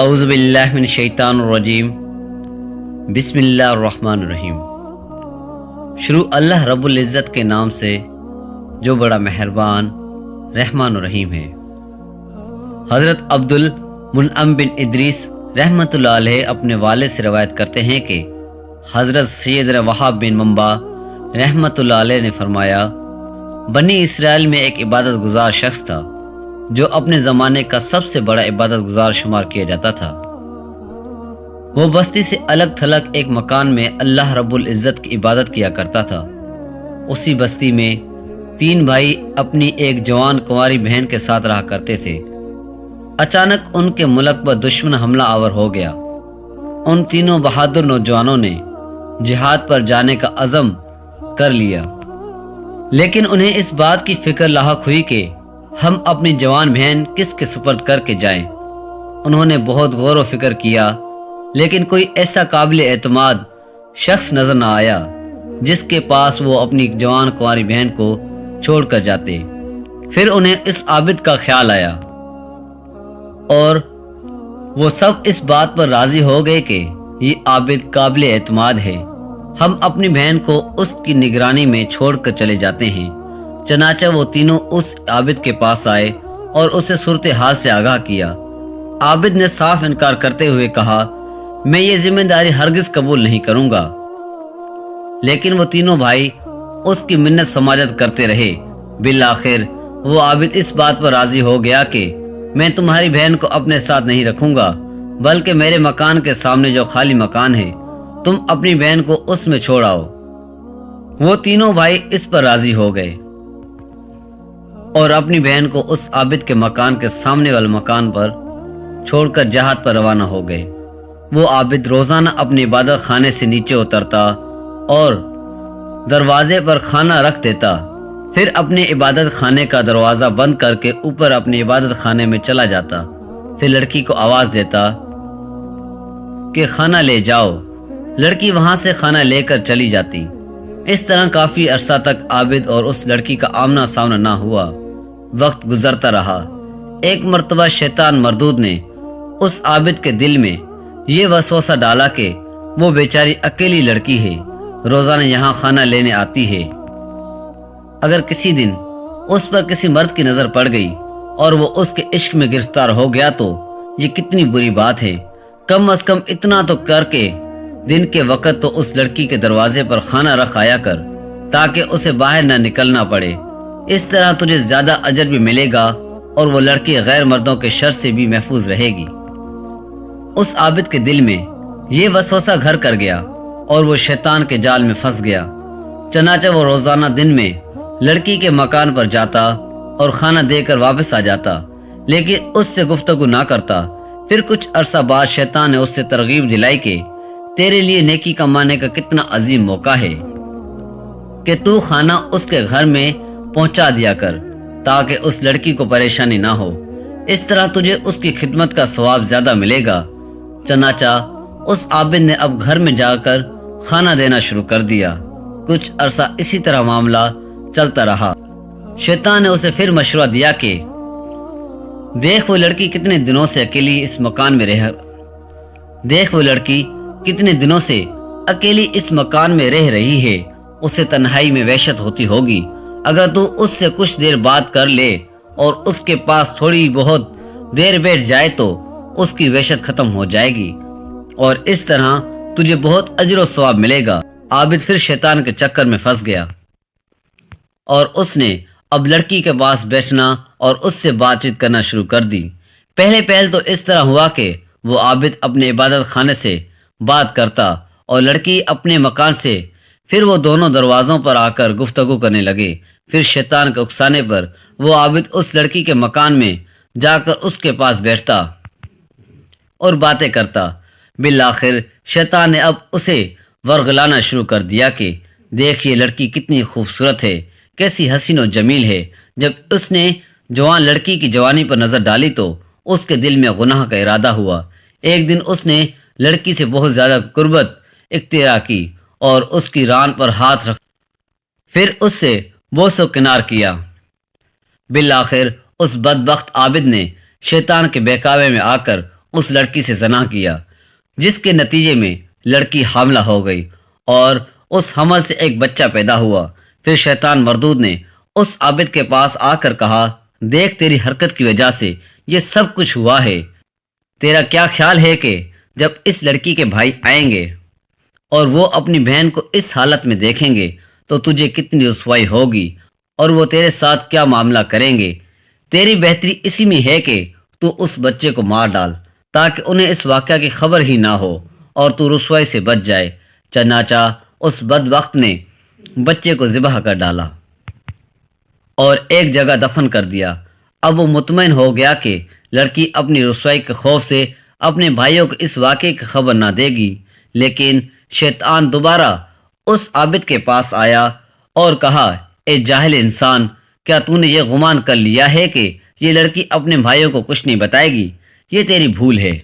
اعوذ باللہ من الشیطان الرجیم، بسم اللہ الرحمن الرحیم۔ شروع اللہ رب العزت کے نام سے جو بڑا مہربان رحمان الرحیم ہے۔ حضرت عبد المنعم بن ادریس رحمۃ اللہ علیہ اپنے والد سے روایت کرتے ہیں کہ حضرت سیدنا وہاب بن منبع رحمۃ اللہ علیہ نے فرمایا، بنی اسرائیل میں ایک عبادت گزار شخص تھا جو اپنے زمانے کا سب سے بڑا عبادت گزار شمار کیا جاتا تھا۔ وہ بستی سے الگ تھلگ ایک مکان میں اللہ رب العزت کی عبادت کیا کرتا تھا۔ اسی بستی میں 3 بھائی اپنی ایک جوان کنواری بہن کے ساتھ رہا کرتے تھے۔ اچانک ان کے ملک پر دشمن حملہ آور ہو گیا۔ ان تینوں بہادر نوجوانوں نے جہاد پر جانے کا عزم کر لیا، لیکن انہیں اس بات کی فکر لاحق ہوئی کہ ہم اپنی جوان بہن کس کے سپرد کر کے جائیں۔ انہوں نے بہت غور و فکر کیا، لیکن کوئی ایسا قابل اعتماد شخص نظر نہ آیا جس کے پاس وہ اپنی جوان کنواری بہن کو چھوڑ کر جاتے۔ پھر انہیں اس عابد کا خیال آیا اور وہ سب اس بات پر راضی ہو گئے کہ یہ عابد قابل اعتماد ہے، ہم اپنی بہن کو اس کی نگرانی میں چھوڑ کر چلے جاتے ہیں۔ چنانچہ وہ تینوں اس عابد کے پاس آئے اور اسے صورتحال سے آگاہ کیا۔ عابد نے صاف انکار کرتے ہوئے کہا، میں یہ ذمہ داری ہرگز قبول نہیں کروں گا۔ لیکن وہ تینوں بھائی اس کی منت سماجت کرتے رہے۔ بالآخر وہ عابد اس بات پر راضی ہو گیا کہ میں تمہاری بہن کو اپنے ساتھ نہیں رکھوں گا، بلکہ میرے مکان کے سامنے جو خالی مکان ہے تم اپنی بہن کو اس میں چھوڑ آؤ۔ وہ تینوں بھائی اس پر راضی ہو گئے اور اپنی بہن کو اس عابد کے مکان کے سامنے والے مکان پر چھوڑ کر جہاد پر روانہ ہو گئے۔ وہ عابد روزانہ اپنی عبادت خانے سے نیچے اترتا اور دروازے پر کھانا رکھ دیتا، پھر اپنے عبادت خانے کا دروازہ بند کر کے اوپر اپنی عبادت خانے میں چلا جاتا، پھر لڑکی کو آواز دیتا کہ کھانا لے جاؤ۔ لڑکی وہاں سے کھانا لے کر چلی جاتی۔ اس طرح کافی عرصہ تک عابد اور اس لڑکی کا آمنا سامنا نہ ہوا۔ وقت گزرتا رہا۔ ایک مرتبہ شیطان مردود نے اس عابد کے دل میں یہ وسوسہ ڈالا کہ وہ بیچاری اکیلی لڑکی ہے، روزانہ یہاں کھانا لینے آتی ہے۔ اگر کسی دن اس پر کسی مرد کی نظر پڑ گئی اور وہ اس کے عشق میں گرفتار ہو گیا تو یہ کتنی بری بات ہے۔ کم از کم اتنا تو کر کے دن کے وقت تو اس لڑکی کے دروازے پر کھانا رکھ آیا کر تاکہ اسے باہر نہ نکلنا پڑے۔ اس طرح تجھے زیادہ اجر بھی ملے گا اور وہ لڑکی غیر مردوں کے شر سے بھی محفوظ رہے گی۔ اس عابد کے دل میں یہ وسوسہ گھر کر گیا اور وہ شیطان کے جال میں پھنس گیا۔ چنانچہ وہ روزانہ دن میں لڑکی کے مکان پر جاتا اور کھانا دے کر واپس آ جاتا، لیکن اس سے گفتگو نہ کرتا۔ پھر کچھ عرصہ بعد شیطان نے اس سے ترغیب دلائی کہ تیرے لیے نیکی کمانے کا کتنا عظیم موقع ہے کہ تو کھانا اس کے گھر میں پہنچا دیا کر تاکہ اس لڑکی کو پریشانی نہ ہو، اس طرح تجھے اس کی خدمت کا ثواب زیادہ ملے گا۔ چنانچہ اس عابد نے اب گھر میں جا کر کھانا دینا شروع کر دیا۔ کچھ عرصہ اسی طرح معاملہ چلتا رہا۔ شیطان نے اسے پھر مشورہ دیا کہ دیکھ وہ لڑکی کتنے دنوں سے اکیلی اس مکان میں رہ رہی ہے، اسے تنہائی میں وحشت ہوتی ہوگی۔ اگر تو اس سے کچھ دیر بات کر لے اور اس کے پاس تھوڑی بہت دیر بیٹھ جائے تو اس کی وحشت ختم ہو جائے گی اور اس طرح تجھے بہت اجر و ثواب ملے گا۔ عابد پھر شیطان کے چکر میں پھنس گیا اور اس نے اب لڑکی کے پاس بیٹھنا اور اس سے بات چیت کرنا شروع کر دی۔ پہل تو اس طرح ہوا کہ وہ عابد اپنے عبادت خانے سے بات کرتا اور لڑکی اپنے مکان سے، پھر وہ دونوں دروازوں پر آ کر گفتگو کرنے لگے۔ پھر شیطان کے اکسانے پر وہ عابد اس لڑکی کے مکان میں جا کر اس کے پاس بیٹھتا اور باتیں کرتا۔ بالآخر شیطان نے اب اسے ورغلانا شروع کر دیا کہ دیکھ یہ لڑکی کتنی خوبصورت ہے، کیسی حسین و جمیل ہے۔ جب اس نے جوان لڑکی کی جوانی پر نظر ڈالی تو اس کے دل میں گناہ کا ارادہ ہوا۔ ایک دن اس نے لڑکی سے بہت زیادہ قربت اختیار کی اور اس کی ران پر ہاتھ رکھ پھر اس سے بوس و کنار کیا۔ بالآخر اس بدبخت عابد نے شیطان کے بہکاوے میں آ کر اس لڑکی سے زنا کیا، جس کے نتیجے میں لڑکی حاملہ ہو گئی اور اس حمل سے ایک بچہ پیدا ہوا۔ پھر شیطان مردود نے اس عابد کے پاس آ کر کہا، دیکھ تیری حرکت کی وجہ سے یہ سب کچھ ہوا ہے، تیرا کیا خیال ہے کہ جب اس لڑکی کے بھائی آئیں گے اور وہ اپنی بہن کو اس حالت میں دیکھیں گے تو تجھے کتنی رسوائی ہوگی اور وہ تیرے ساتھ کیا معاملہ کریں گے؟ تیری بہتری اسی میں ہے کہ تو اس بچے کو مار ڈال تاکہ انہیں اس واقعہ کی خبر ہی نہ ہو اور تو رسوائی سے بچ جائے۔ چنانچہ اس بدبخت نے بچے کو ذبح کر ڈالا اور ایک جگہ دفن کر دیا۔ اب وہ مطمئن ہو گیا کہ لڑکی اپنی رسوائی کے خوف سے اپنے بھائیوں کو اس واقعے کی خبر نہ دے گی، لیکن شیطان دوبارہ اس عابد کے پاس آیا اور کہا، اے جاہل انسان، کیا تو نے یہ گمان کر لیا ہے کہ یہ لڑکی اپنے بھائیوں کو کچھ نہیں بتائے گی؟ یہ تیری بھول ہے،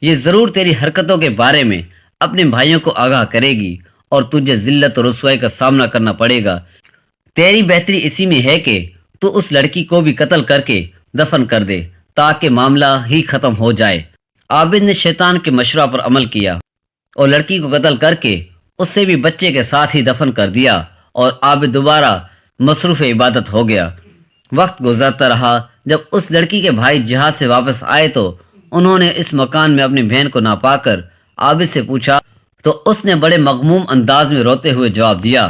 یہ ضرور تیری حرکتوں کے بارے میں اپنے بھائیوں کو آگاہ کرے گی اور تجھے ذلت اور رسوائی کا سامنا کرنا پڑے گا۔ تیری بہتری اسی میں ہے کہ تو اس لڑکی کو بھی قتل کر کے دفن کر دے تاکہ معاملہ ہی ختم ہو جائے۔ عابد نے شیطان کے مشورہ پر عمل کیا اور لڑکی کو قتل کر کے اس سے بھی بچے کے ساتھ ہی دفن کر دیا اور عابد دوبارہ مصروف عبادت ہو گیا۔ وقت گزرتا رہا۔ جب اس لڑکی کے بھائی جہاد سے واپس آئے تو انہوں نے اس مکان میں اپنی بہن کو نہ پا کر عابد سے پوچھا تو اس نے بڑے مغموم انداز میں روتے ہوئے جواب دیا،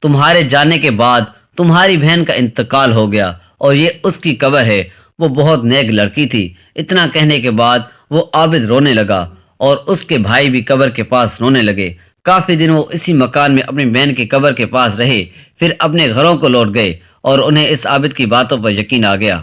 تمہارے جانے کے بعد تمہاری بہن کا انتقال ہو گیا اور یہ اس کی قبر ہے، وہ بہت نیک لڑکی تھی۔ اتنا کہنے کے بعد وہ عابد رونے لگا اور اس کے بھائی بھی قبر کے پاس رونے لگے۔ کافی دن وہ اسی مکان میں اپنی بہن کی قبر کے پاس رہے، پھر اپنے گھروں کو لوٹ گئے اور انہیں اس عابد کی باتوں پر یقین آ گیا۔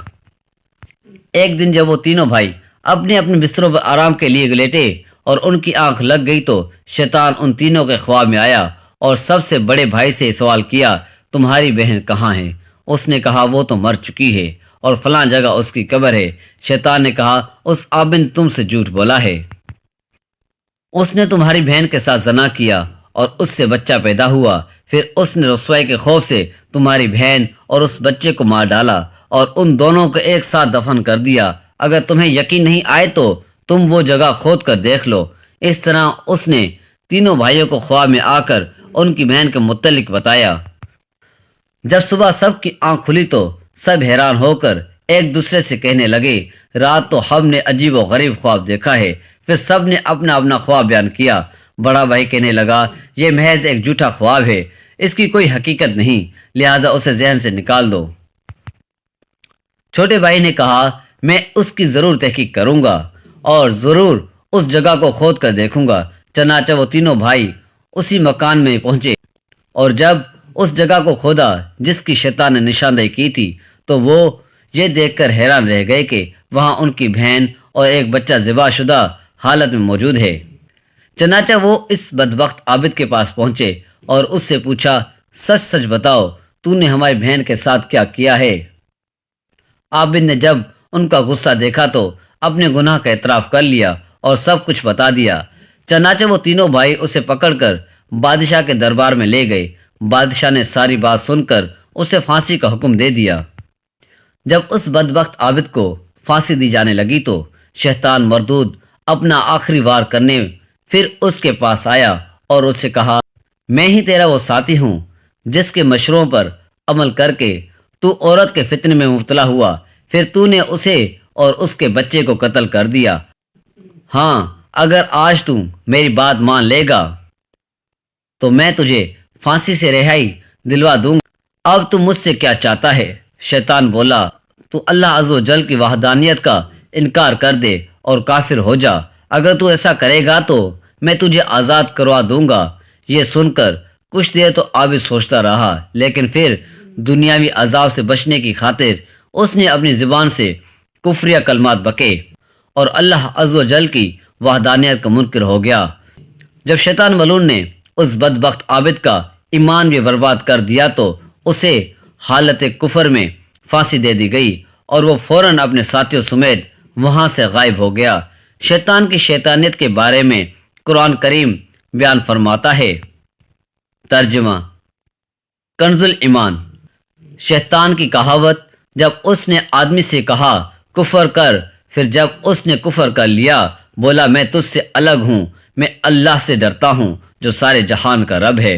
ایک دن جب وہ تینوں بھائی اپنے اپنے بستروں پر آرام کے لیے لیٹے اور ان کی آنکھ لگ گئی تو شیطان ان تینوں کے خواب میں آیا اور سب سے بڑے بھائی سے سوال کیا، تمہاری بہن کہاں ہے؟ اس نے کہا، وہ تو مر چکی ہے اور فلاں جگہ اس کی قبر ہے۔ شیطان نے کہا، اس عابد نے تم سے جھوٹ بولا ہے، اس نے تمہاری بہن کے ساتھ زنا کیا اور اس سے بچہ پیدا ہوا، پھر اس نے رسوائی کے خوف سے تمہاری بہن اور اس بچے کو مار ڈالا اور ان دونوں کو ایک ساتھ دفن کر دیا۔ اگر تمہیں یقین نہیں آئے تو تم وہ جگہ کھود کر دیکھ لو۔ اس طرح اس نے تینوں بھائیوں کو خواب میں آ کر ان کی بہن کے متعلق بتایا۔ جب صبح سب کی آنکھ کھلی تو سب حیران ہو کر ایک دوسرے سے کہنے لگے، رات تو ہم نے عجیب و غریب خواب دیکھا ہے۔ پھر سب نے اپنا اپنا خواب بیان کیا۔ بڑا بھائی کہنے لگا، یہ محض ایک جھوٹا خواب ہے، اس کی کوئی حقیقت نہیں، لہذا اسے ذہن سے نکال دو۔ چھوٹے بھائی نے کہا، میں اس کی ضرور تحقیق کروں گا اور ضرور اس جگہ کو کھود کر دیکھوں گا۔ چنانچہ وہ تینوں بھائی اسی مکان میں پہنچے اور جب اس جگہ کو کھودا جس کی شیطان نے نشاندہی کی تھی تو وہ یہ دیکھ کر حیران رہ گئے کہ وہاں ان کی بہن اور ایک بچہ ذبح شدہ حالت میں موجود ہے۔ چنانچہ وہ اس بدبخت عابد کے پاس پہنچے اور اس سے پوچھا، سچ سچ بتاؤ، تو نے ہماری بہن کے ساتھ کیا کیا ہے؟ عابد نے جب ان کا غصہ دیکھا تو اپنے گناہ کا اعتراف کر لیا اور سب کچھ بتا دیا۔ چنانچہ وہ تینوں بھائی اسے پکڑ کر بادشاہ کے دربار میں لے گئے۔ بادشاہ نے ساری بات سن کر اسے پھانسی کا حکم دے دیا۔ جب اس بدبخت عابد کو پھانسی دی جانے لگی تو شیطان مردود اپنا آخری وار کرنے پھر اس کے پاس آیا اور اس سے کہا، میں ہی تیرا وہ ساتھی ہوں جس کے مشوروں پر عمل کر کے تو عورت کے فتنے میں مبتلا ہوا، پھر تو نے اسے اور اس کے بچے کو قتل کر دیا۔ ہاں، اگر آج تو میری بات مان لے گا تو میں تجھے پھانسی سے رہائی دلوا دوں گا۔ اب تو مجھ سے کیا چاہتا ہے؟ شیطان بولا، تو اللہ عز و جل کی وحدانیت کا انکار کر دے اور کافر ہو جا۔ اگر تو ایسا کرے گا تو میں تجھے آزاد کروا دوں گا۔ یہ سن کر کچھ دیر تو عابد سوچتا رہا، لیکن پھر دنیاوی عذاب سے بچنے کی خاطر اس نے اپنی زبان سے کفریہ کلمات بکے اور اللہ عز و جل کی وحدانیت کا منکر ہو گیا۔ جب شیطان ملعون نے اس بدبخت عابد کا ایمان بھی برباد کر دیا تو اسے حالت کفر میں پھانسی دے دی گئی اور وہ فوراً اپنے ساتھیوں سمیت وہاں سے غائب ہو گیا۔ شیطان کی شیطانیت کے بارے میں قرآن کریم بیان فرماتا ہے۔ ترجمہ کنز الایمان۔ شیطان کی کہاوت، جب اس نے آدمی سے کہا کفر کر پھر جب اس نے کفر کر لیا بولا میں تجھ سے الگ ہوں، میں اللہ سے ڈرتا ہوں جو سارے جہان کا رب ہے۔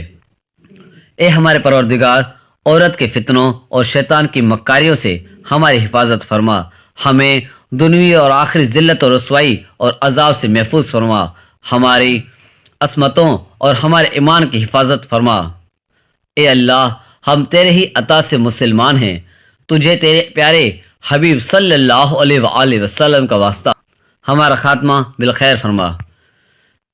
اے ہمارے پروردگار، عورت کے فتنوں اور شیطان کی مکاریوں سے ہماری حفاظت فرما، ہمیں دنیوی اور آخری ذلت اور رسوائی اور عذاب سے محفوظ فرما، ہماری عصمتوں اور ہمارے ایمان کی حفاظت فرما۔ اے اللہ، ہم تیرے ہی عطا سے مسلمان ہیں، تجھے تیرے پیارے حبیب صلی اللہ علیہ وآلہ وسلم کا واسطہ ہمارا خاتمہ بالخیر فرما۔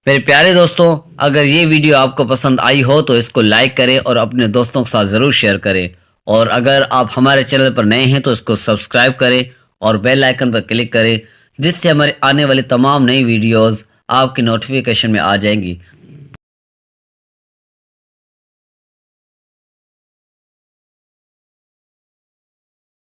میرے پیارے دوستوں، اگر یہ ویڈیو آپ کو پسند آئی ہو تو اس کو لائک کریں اور اپنے دوستوں کے ساتھ ضرور شیئر کریں، اور اگر آپ ہمارے چینل پر نئے ہیں تو اس کو سبسکرائب کریں اور بیل آئیکن پر کلک کریں، جس سے ہمارے آنے والی تمام نئی ویڈیوز آپ کی نوٹیفیکیشن میں آ جائیں گی۔